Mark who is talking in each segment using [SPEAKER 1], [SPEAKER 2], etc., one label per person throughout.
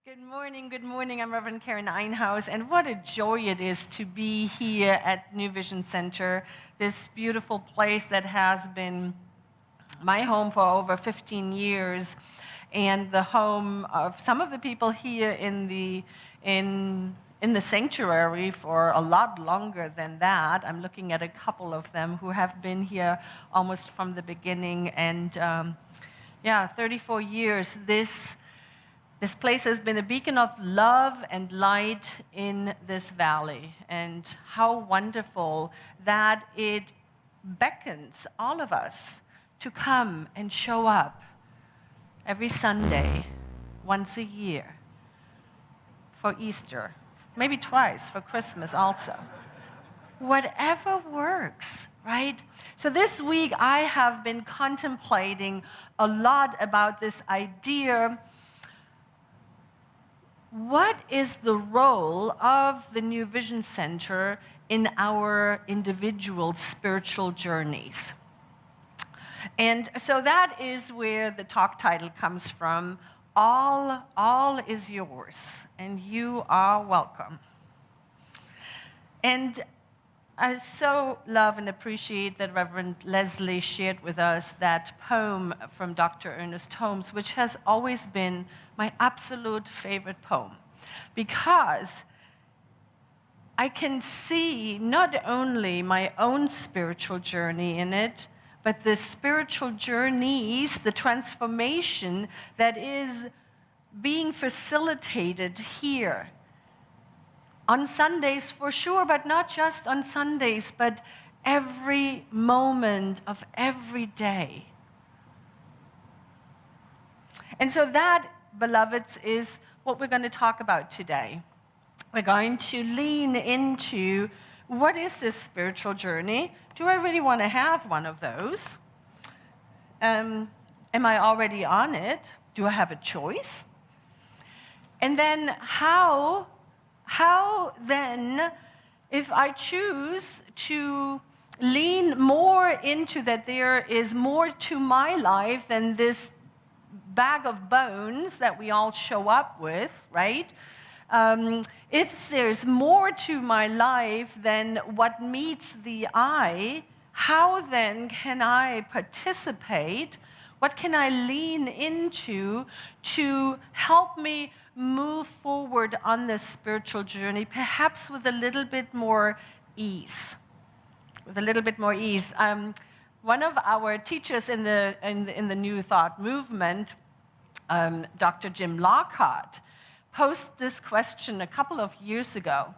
[SPEAKER 1] Good morning, good morning. I'm Reverend Karen Einhaus, and what a joy it is to be here at New Vision Center, this beautiful place that has been my home for over 15 years, and the home of some of the people here in the sanctuary for a lot longer than that. I'm looking at a couple of them who have been here almost from the beginning, and 34 years. This place has been a beacon of love and light in this valley, and how wonderful that it beckons all of us to come and show up every Sunday, once a year, for Easter, maybe twice for Christmas also. Whatever works, right? So this week I have been contemplating a lot about this idea. What is the role of the New Vision Center in our individual spiritual journeys? And so that is where the talk title comes from. All is yours, and you are welcome. And I so love and appreciate that Reverend Leslie shared with us that poem from Dr. Ernest Holmes, which has always been my absolute favorite poem, because I can see not only my own spiritual journey in it, but the spiritual journeys, the transformation that is being facilitated here. On Sundays for sure, but not just on Sundays, but every moment of every day. And so that, beloveds, is what we're going to talk about today. We're going to lean into what is this spiritual journey? Do I really want to have one of those? Am I already on it? Do I have a choice? And then how then, if I choose to lean more into that there is more to my life than this bag of bones that we all show up with, right? If there's more to my life than what meets the eye, how then can I participate? What can I lean into to help me move forward on this spiritual journey, perhaps with a little bit more ease? With a little bit more ease. One of our teachers in the New Thought movement, Dr. Jim Lockhart, posed this question a couple of years ago.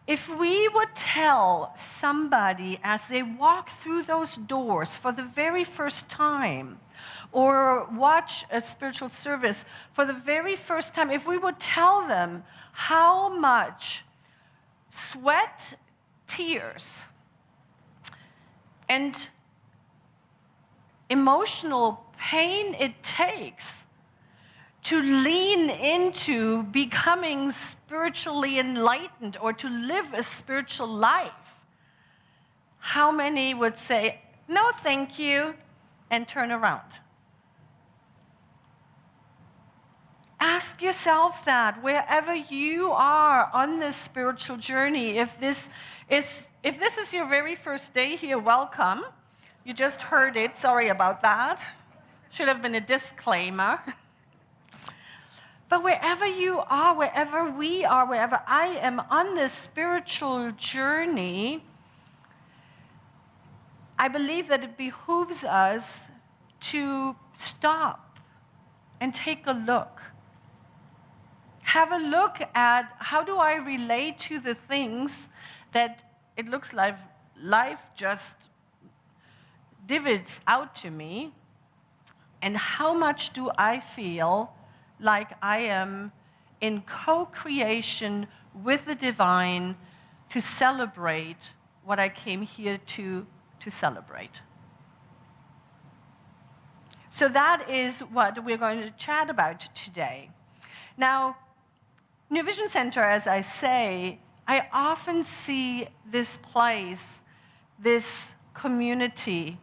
[SPEAKER 1] If we would tell somebody as they walk through those doors for the very first time, or watch a spiritual service for the very first time, if we would tell them how much sweat, tears, and emotional pain it takes to lean into becoming spiritually enlightened or to live a spiritual life, how many would say, no, thank you, and turn around? Ask yourself that wherever you are on this spiritual journey. If this is your very first day here, welcome. You just heard it. Sorry about that. Should have been a disclaimer. But wherever you are, wherever we are, wherever I am on this spiritual journey, I believe that it behooves us to stop and take a look. Have a look at, how do I relate to the things that it looks like life just divides out to me, and how much do I feel like I am in co-creation with the divine to celebrate what I came here to celebrate. So that is what we're going to chat about today. Now, New Vision Center, as I say, I often see this place, this community,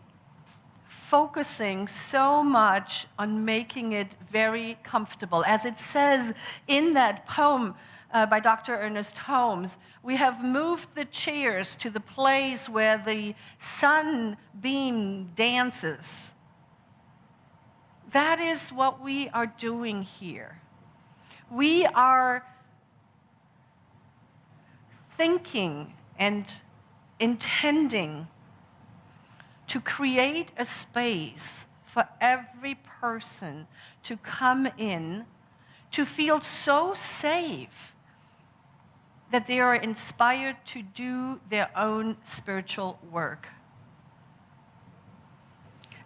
[SPEAKER 1] focusing so much on making it very comfortable. As it says in that poem by Dr. Ernest Holmes, we have moved the chairs to the place where the sunbeam dances. That is what we are doing here. We are thinking and intending to create a space for every person to come in, to feel so safe that they are inspired to do their own spiritual work.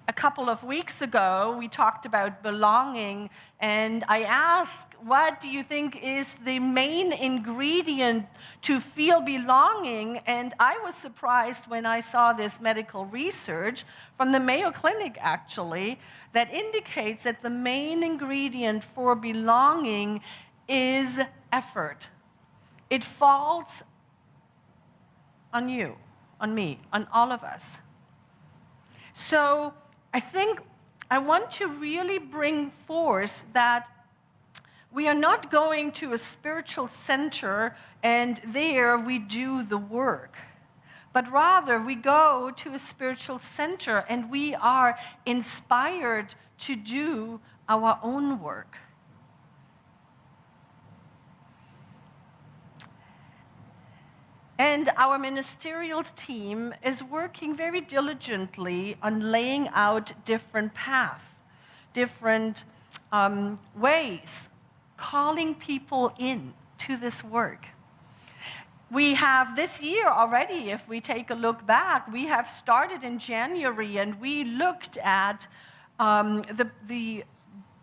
[SPEAKER 1] A couple of weeks ago, we talked about belonging, and I asked, what do you think is the main ingredient to feel belonging? And I was surprised when I saw this medical research from the Mayo Clinic, actually, that indicates that the main ingredient for belonging is effort. It falls on you, on me, on all of us. So I think I want to really bring forth that we are not going to a spiritual center and there we do the work, but rather we go to a spiritual center and we are inspired to do our own work. And our ministerial team is working very diligently on laying out different paths, different ways, calling people in to this work. We have this year already, if we take a look back, we have started in January and we looked at the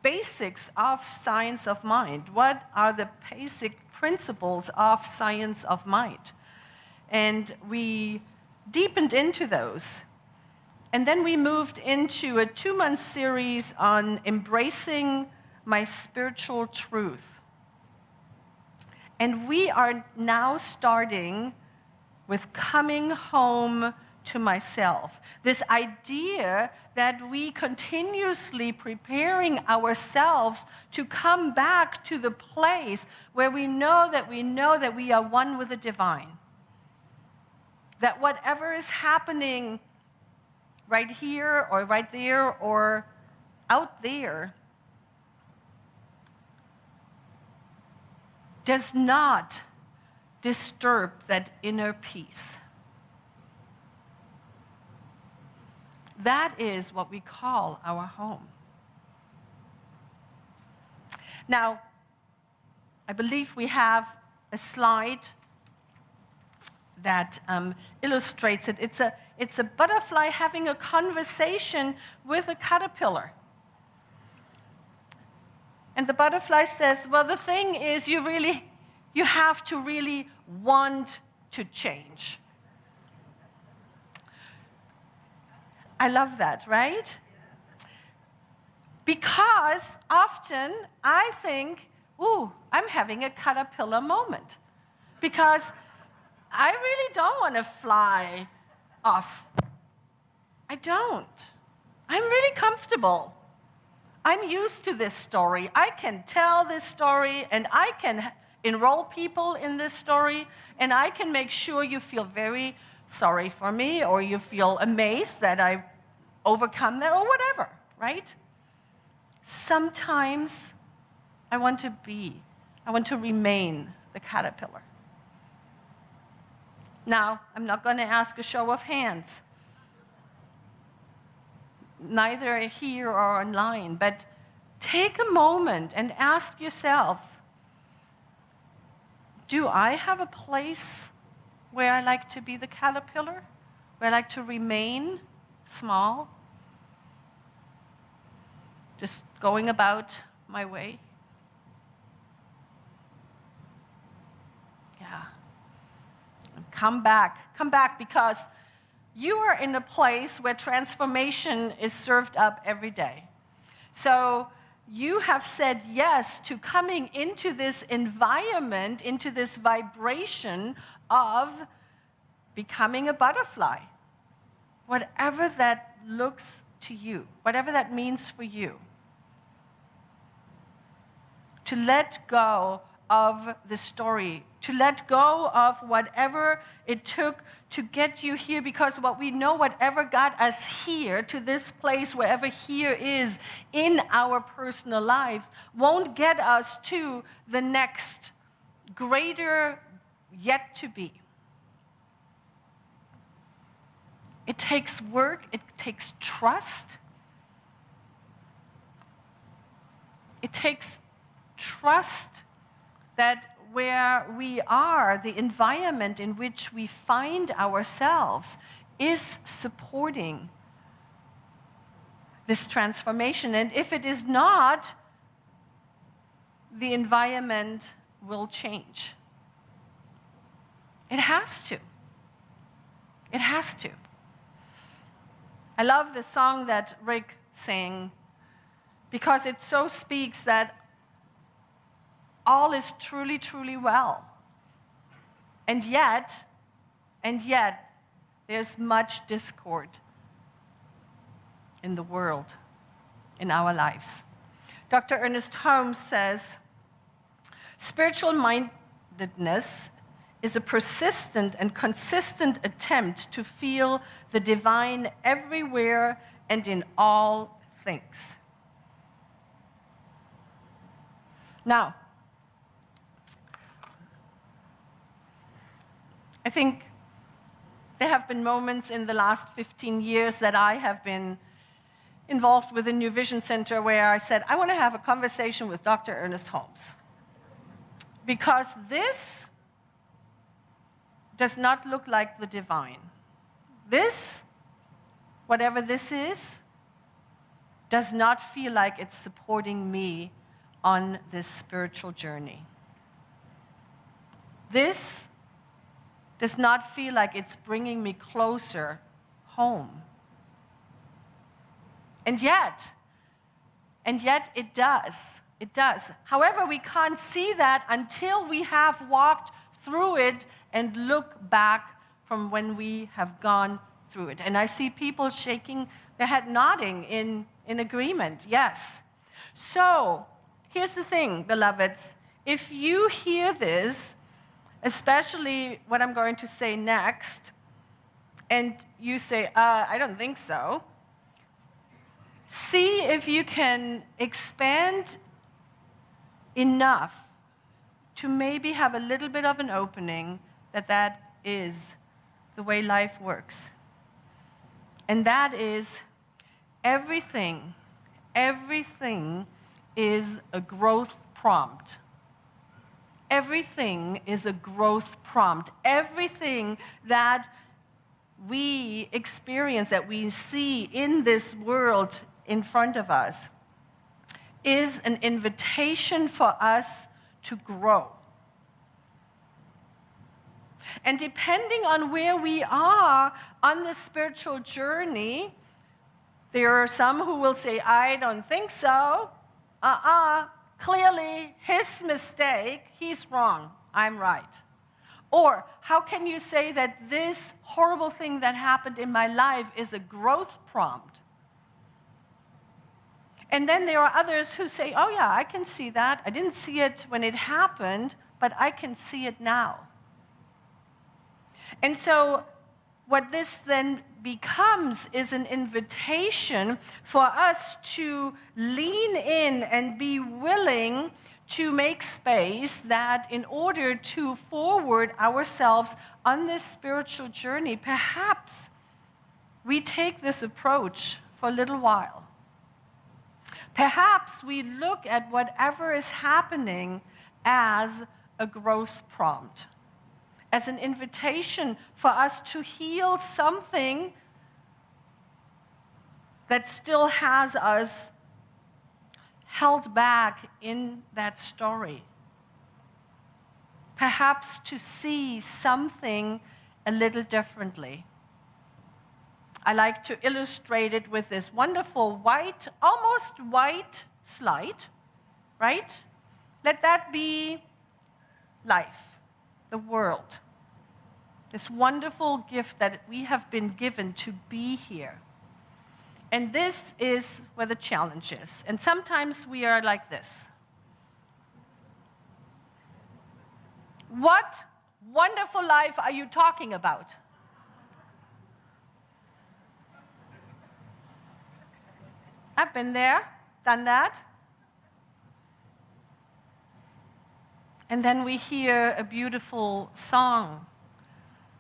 [SPEAKER 1] basics of science of mind. What are the basic principles of science of mind? And we deepened into those. And then we moved into a 2-month series on embracing my spiritual truth. And we are now starting with coming home to myself. This idea that we continuously preparing ourselves to come back to the place where we know that we are one with the divine. That whatever is happening right here or right there or out there does not disturb that inner peace. That is what we call our home. Now, I believe we have a slide that illustrates it. It's a butterfly having a conversation with a caterpillar. And the butterfly says, well, the thing is you have to really want to change. I love that, right? Because often I think, ooh, I'm having a caterpillar moment. Because I really don't want to fly off. I don't. I'm really comfortable. I'm used to this story. I can tell this story, and I can enroll people in this story, and I can make sure you feel very sorry for me, or you feel amazed that I've overcome that, or whatever, right? Sometimes I want to remain the caterpillar. Now, I'm not going to ask a show of hands, neither here or online, but take a moment and ask yourself, do I have a place where I like to be the caterpillar, where I like to remain small, just going about my way? Yeah. Come back, because you are in a place where transformation is served up every day. So you have said yes to coming into this environment, into this vibration of becoming a butterfly. Whatever that looks to you, whatever that means for you. To let go of the story, to let go of whatever it took to get you here, because what we know, whatever got us here to this place, wherever here is in our personal lives, won't get us to the next greater yet to be. It takes work, it takes trust. It takes trust that where we are, the environment in which we find ourselves is supporting this transformation. And if it is not, the environment will change. It has to. It has to. I love the song that Rick sang because it so speaks that all is truly, truly well. And yet, there's much discord in the world, in our lives. Dr. Ernest Holmes says, spiritual mindedness is a persistent and consistent attempt to feel the divine everywhere and in all things. Now, I think there have been moments in the last 15 years that I have been involved with the New Vision Center where I said, I want to have a conversation with Dr. Ernest Holmes. Because this does not look like the divine. This, whatever this is, does not feel like it's supporting me on this spiritual journey. This does not feel like it's bringing me closer home. And yet it does. It does. However, we can't see that until we have walked through it and look back from when we have gone through it. And I see people shaking their head, nodding in agreement. Yes. So, here's the thing, beloveds. If you hear this, especially what I'm going to say next, and you say, I don't think so, see if you can expand enough to maybe have a little bit of an opening that is the way life works. And that is everything is a growth prompt. Everything is a growth prompt. Everything that we experience, that we see in this world in front of us, is an invitation for us to grow. And depending on where we are on the spiritual journey, there are some who will say, I don't think so. Clearly, his mistake, he's wrong, I'm right. Or, how can you say that this horrible thing that happened in my life is a growth prompt? And then there are others who say, oh yeah, I can see that. I didn't see it when it happened, but I can see it now. And so what this then becomes is an invitation for us to lean in and be willing to make space that in order to forward ourselves on this spiritual journey, perhaps we take this approach for a little while. Perhaps we look at whatever is happening as a growth prompt, as an invitation for us to heal something that still has us held back in that story. Perhaps to see something a little differently. I like to illustrate it with this wonderful white, almost white slide, right? Let that be life, the world. This wonderful gift that we have been given to be here. And this is where the challenge is. And sometimes we are like this. What wonderful life are you talking about? I've been there, done that. And then we hear a beautiful song,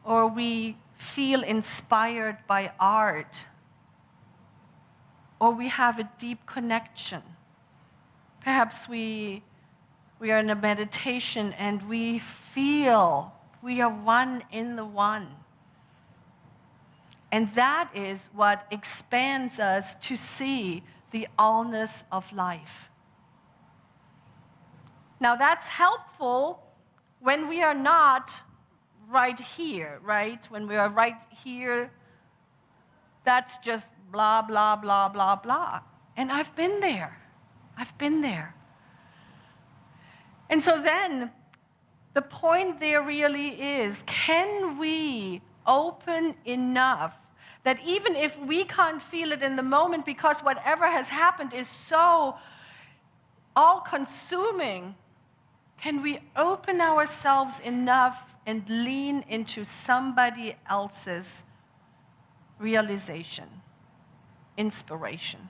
[SPEAKER 1] or we feel inspired by art, or we have a deep connection. Perhaps we are in a meditation and we feel we are one in the one. And that is what expands us to see the allness of life. Now that's helpful when we are not right here, right? When we are right here, that's just blah, blah, blah, blah, blah. And I've been there. I've been there. And so then, the point there really is, can we open enough that even if we can't feel it in the moment because whatever has happened is so all-consuming, can we open ourselves enough and lean into somebody else's realization, inspiration?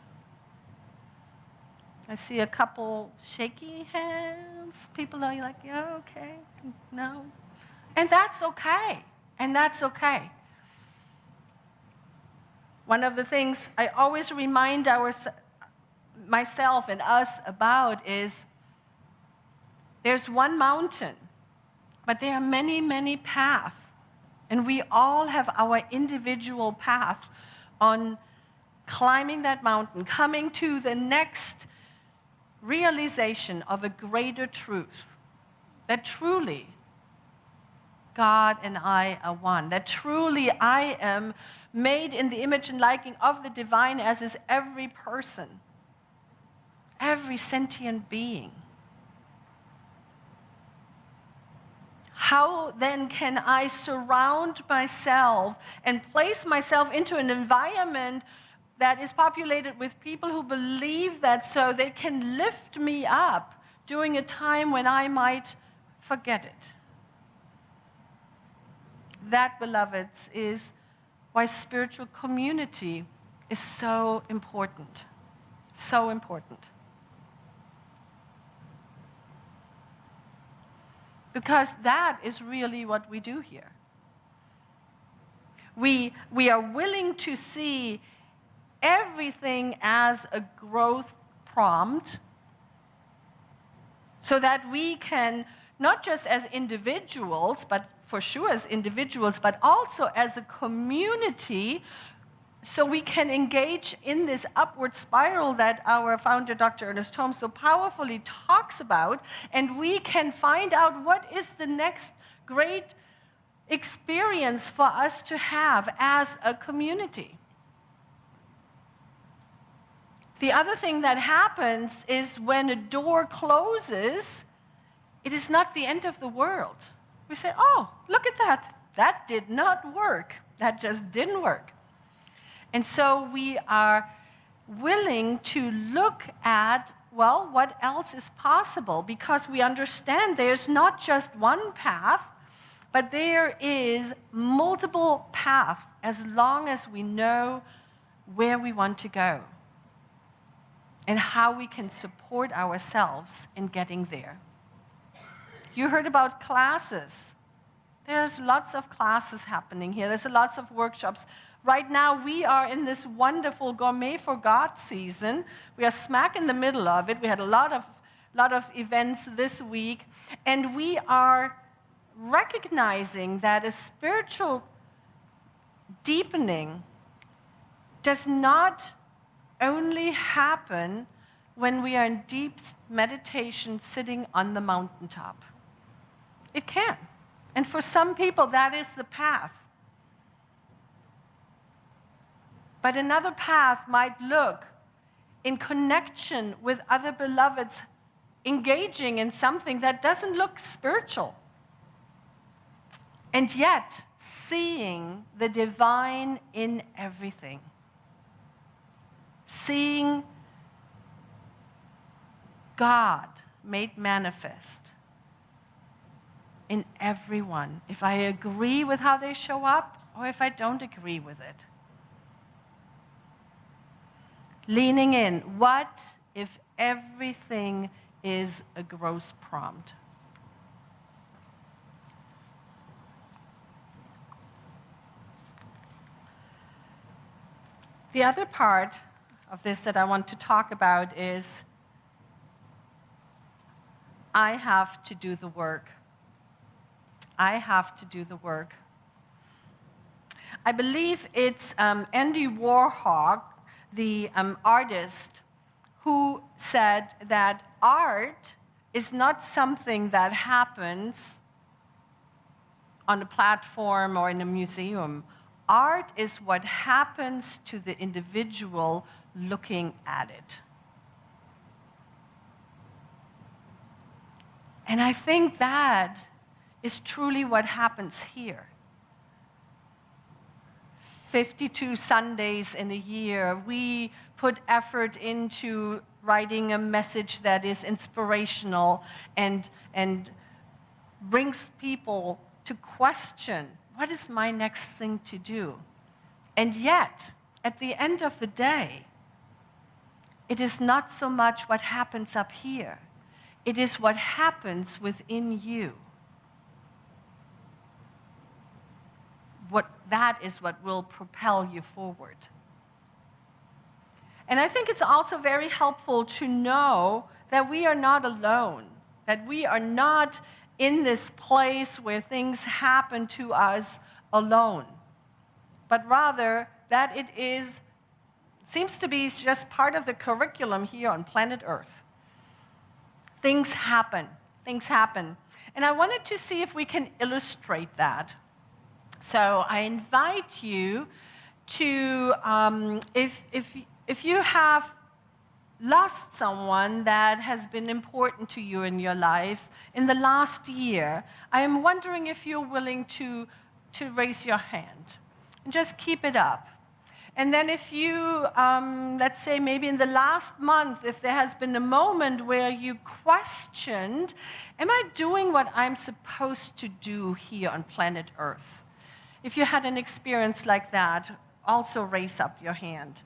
[SPEAKER 1] I see a couple shaky hands. People are like, yeah, okay, no. And that's okay. And that's okay. One of the things I always remind myself and us about is there's one mountain, but there are many, many paths. And we all have our individual path on climbing that mountain, coming to the next realization of a greater truth, that truly God and I are one, that truly I am made in the image and liking of the divine, as is every person, every sentient being. How then can I surround myself and place myself into an environment that is populated with people who believe that, so they can lift me up during a time when I might forget it? That, beloveds, is why spiritual community is so important. So important. Because that is really what we do here. We are willing to see everything as a growth prompt so that we can, not just as individuals, but for sure as individuals, but also as a community, so we can engage in this upward spiral that our founder, Dr. Ernest Holmes, so powerfully talks about, and we can find out what is the next great experience for us to have as a community. The other thing that happens is when a door closes, it is not the end of the world. We say, oh, look at that. That did not work. That just didn't work. And so we are willing to look at, well, what else is possible? Because we understand there's not just one path, but there is multiple paths as long as we know where we want to go and how we can support ourselves in getting there. You heard about classes. There's lots of classes happening here. There's lots of workshops. Right now, we are in this wonderful Gourmet for God season. We are smack in the middle of it. We had a lot of events this week. And we are recognizing that a spiritual deepening does not only happen when we are in deep meditation sitting on the mountaintop. It can. And for some people, that is the path. But another path might look in connection with other beloveds, engaging in something that doesn't look spiritual, and yet seeing the divine in everything. seeing God made manifest in everyone, if I agree with how they show up or if I don't agree with it. Leaning in, what if everything is a growth prompt? The other part of this that I want to talk about is I have to do the work. I have to do the work. I believe it's Andy Warhol, the artist, who said that art is not something that happens on a platform or in a museum. Art is what happens to the individual looking at it. And I think that is truly what happens here. 52 Sundays in a year, we put effort into writing a message that is inspirational and brings people to question, what is my next thing to do? And yet, at the end of the day, it is not so much what happens up here. It is what happens within you. That is what will propel you forward. And I think it's also very helpful to know that we are not alone, that we are not in this place where things happen to us alone, but rather that it seems to be just part of the curriculum here on planet Earth. Things happen. Things happen. And I wanted to see if we can illustrate that. So I invite you to, if you have lost someone that has been important to you in your life in the last year, I am wondering if you're willing to raise your hand and just keep it up. And then if you, let's say maybe in the last month, if there has been a moment where you questioned, am I doing what I'm supposed to do here on planet Earth? If you had an experience like that, also raise up your hand.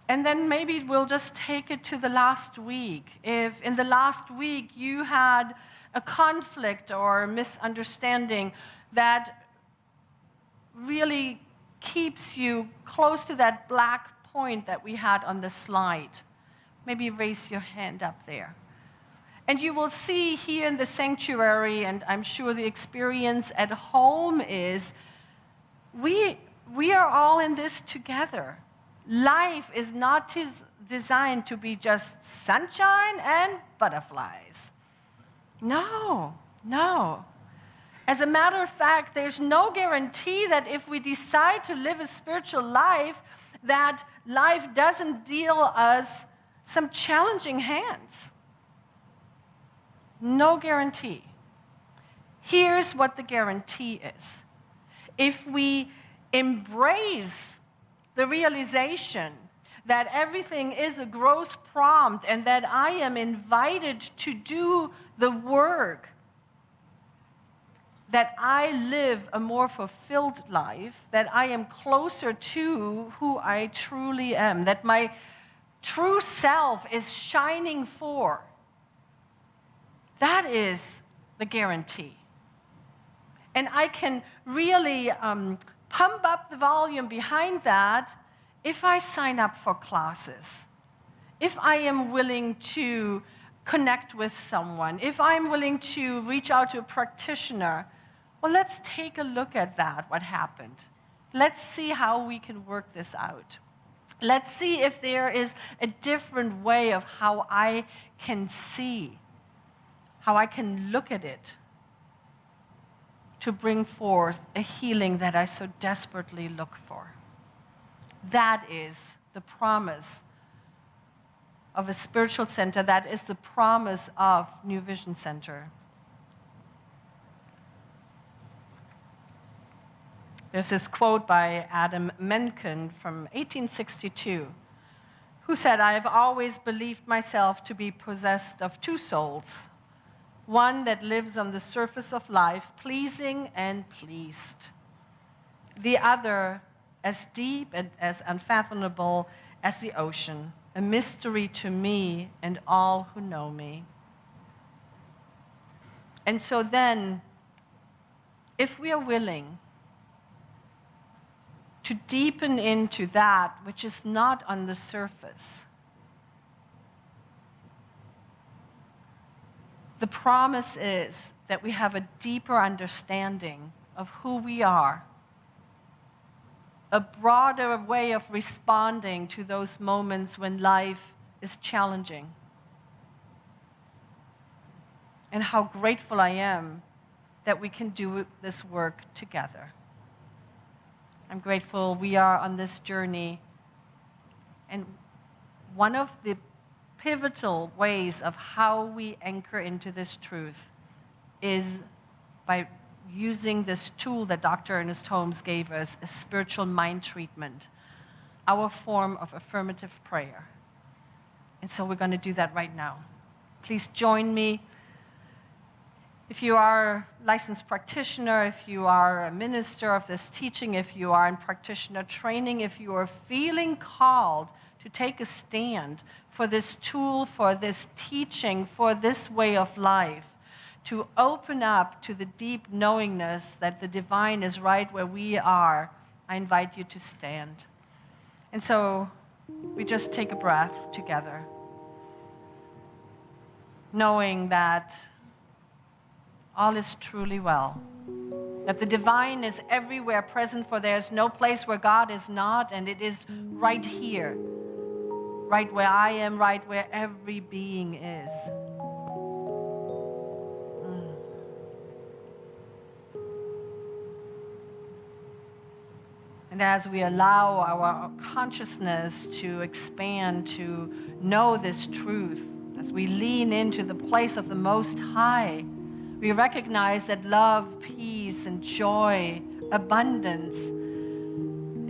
[SPEAKER 1] And then maybe we'll just take it to the last week. If in the last week you had a conflict or a misunderstanding that really keeps you close to that black point that we had on the slide, maybe raise your hand up there. And you will see here in the sanctuary, and I'm sure the experience at home is, we are all in this together. Life is not designed to be just sunshine and butterflies. No. As a matter of fact, there's no guarantee that if we decide to live a spiritual life, that life doesn't deal us some challenging hands. No guarantee. Here's what the guarantee is. If we embrace the realization that everything is a growth prompt and that I am invited to do the work, that I live a more fulfilled life, that I am closer to who I truly am, that my true self is shining forth. That is the guarantee. And I can really pump up the volume behind that if I sign up for classes, if I am willing to connect with someone, if I'm willing to reach out to a practitioner. Well, let's take a look at that, what happened. Let's see how we can work this out. Let's see if there is a different way of how I can see, how I can look at it to bring forth a healing that I so desperately look for. That is the promise of a spiritual center. That is the promise of New Vision Center. There's this quote by Adam Menken from 1862. who said, "I have always believed myself to be possessed of two souls, one that lives on the surface of life, pleasing and pleased. The other, as deep and as unfathomable as the ocean, a mystery to me and all who know me." And so then, if we are willing to deepen into that which is not on the surface, the promise is that we have a deeper understanding of who we are, a broader way of responding to those moments when life is challenging. And how grateful I am that we can do this work together. I'm grateful we are on this journey. And one of the pivotal ways of how we anchor into this truth is by using this tool that Dr. Ernest Holmes gave us, a spiritual mind treatment, our form of affirmative prayer. And so we're going to do that right now. Please join me. If you are a licensed practitioner, if you are a minister of this teaching, if you are in practitioner training, if you are feeling called to take a stand for this tool, for this teaching, for this way of life, to open up to the deep knowingness that the divine is right where we are, I invite you to stand. And so we just take a breath together, knowing that all is truly well, that the divine is everywhere present, for there is no place where God is not, and it is right here, right where I am, right where every being is. And as we allow our consciousness to expand, to know this truth, as we lean into the place of the Most High, we recognize that love, peace, and joy, abundance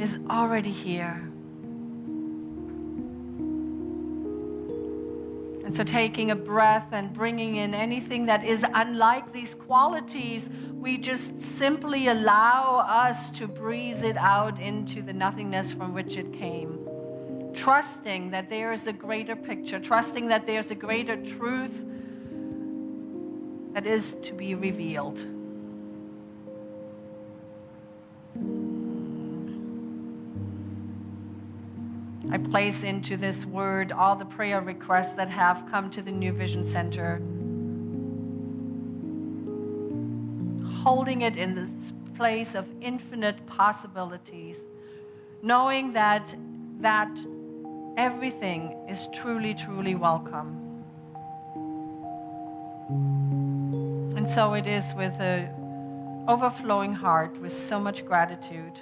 [SPEAKER 1] is already here. And so taking a breath and bringing in anything that is unlike these qualities, we just simply allow us to breathe it out into the nothingness from which it came. Trusting that there is a greater picture, trusting that there's a greater truth that is to be revealed. I place into this word all the prayer requests that have come to the New Vision Center, holding it in this place of infinite possibilities, knowing that everything is truly, truly welcome. And so it is with an overflowing heart, with so much gratitude.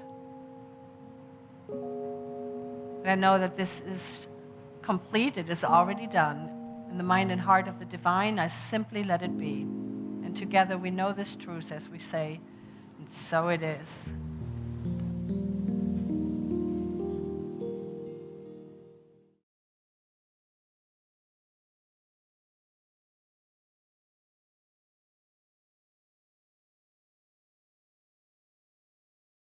[SPEAKER 1] And I know that this is complete, it is already done. In the mind and heart of the divine, I simply let it be. And together we know this truth as we say, and so it is.